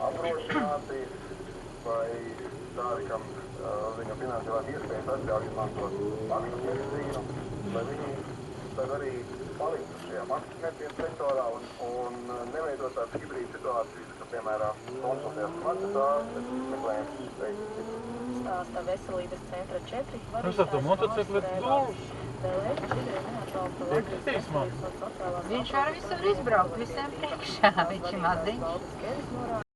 apdrošināti vai tādi, kam viņam finansiālās iespējas atļauj izmantot maksas medicīnu, lai viņi tad arī paliktu šajā maksas medicīnas sektorā un neveidot tādas hibrīda situācijas, ka, piemēram, konsultējas maksas ārste, meklējums veids. Stāsta Veselības centra 4. Nu, sa tu motocikli dūlus? Viņš var visur izbraukt, visiem priekšā, viņš ir maziņš.